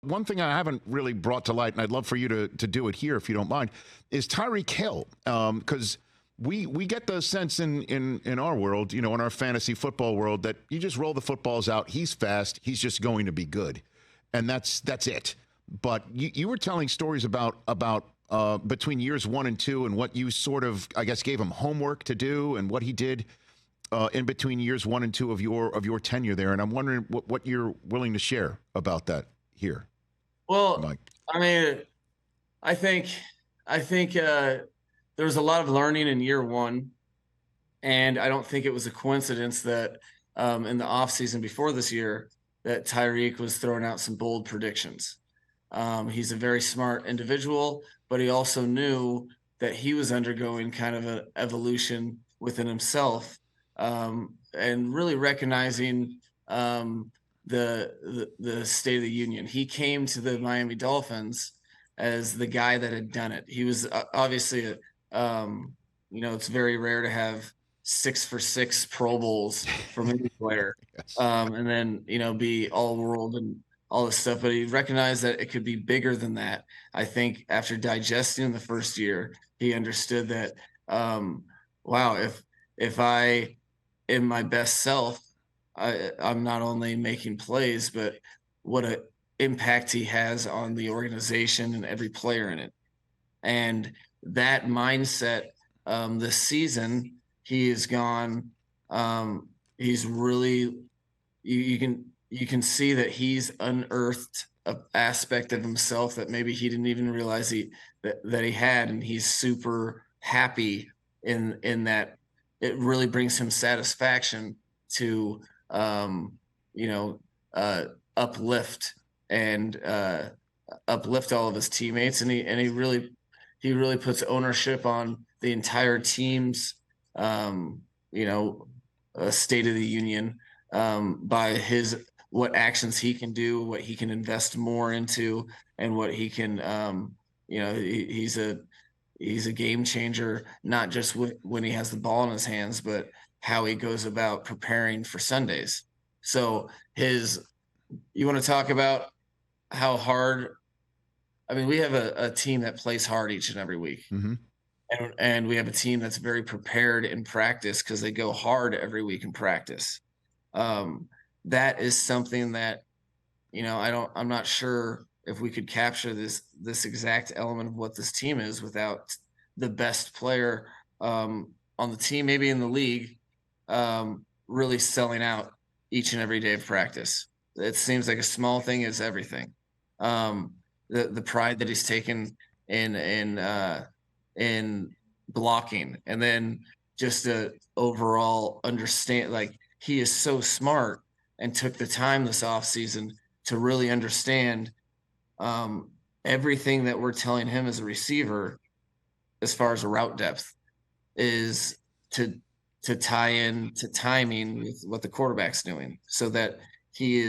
One thing I haven't really brought to light, and I'd love for you to do it here if you don't mind, is Tyreek Hill. Because we get the sense in our world, in our fantasy football world, that you just roll the footballs out. He's fast. He's just going to be good. And that's it. But you were telling stories about between years 1 and 2 and what you sort of, I guess, gave him homework to do and what he did in between years 1 and 2 of your tenure there. And I'm wondering what you're willing to share about that here. Well, Mike. I mean, I think there was a lot of learning in year 1, and I don't think it was a coincidence that in the offseason before this year that Tyreek was throwing out some bold predictions. He's a very smart individual, but he also knew that he was undergoing kind of an evolution within himself, and really recognizing the State of the Union. He came to the Miami Dolphins as the guy that had done it. He was obviously it's very rare to have 6 for 6 Pro Bowls from any player, Yes. and then be all world and all this stuff. But he recognized that it could be bigger than that. I think after digesting the first year, he understood that wow, if I am my best self, I'm not only making plays, but what an impact he has on the organization and every player in it. And that mindset, this season, he has gone. He's really, you can see that he's unearthed an aspect of himself that maybe he didn't even realize that he had, and he's super happy in that. It really brings him satisfaction to uplift all of his teammates, and he really puts ownership on the entire team's State of the Union by what actions he can do, what he can invest more into, and what he can he's a game changer, not just when he has the ball in his hands, but how he goes about preparing for Sundays. So you want to talk about how hard, I mean, we have a team that plays hard each and every week. Mm-hmm. And we have a team that's very prepared in practice because they go hard every week in practice. That is something that, I'm not sure if we could capture this exact element of what this team is without the best player on the team, maybe in the league, really selling out each and every day of practice. It seems like a small thing is everything. The pride that he's taken in blocking, and then just the overall understand, like, he is so smart and took the time this offseason to really understand everything that we're telling him as a receiver as far as a route depth is to tie in to timing with what the quarterback's doing, so that he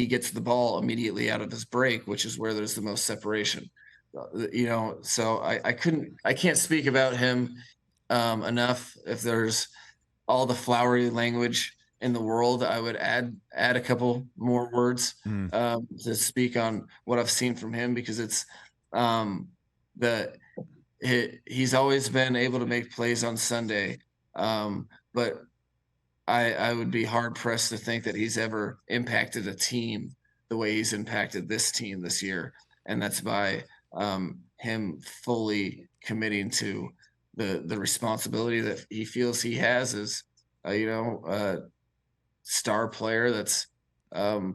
gets the ball immediately out of his break, which is where there's the most separation. So I can't speak about him enough. If there's all the flowery language in the world, I would add a couple more words to speak on what I've seen from him, because it's he's always been able to make plays on Sunday, but I would be hard pressed to think that he's ever impacted a team the way he's impacted this team this year, and that's by him fully committing to the responsibility that he feels he has as a star player that's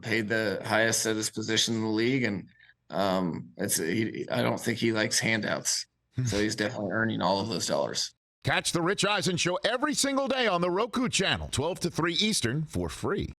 paid the highest at his position in the league, and I don't think he likes handouts, so he's definitely earning all of those dollars. Catch the Rich Eisen Show every single day on the Roku channel, 12 to 3 Eastern, for free.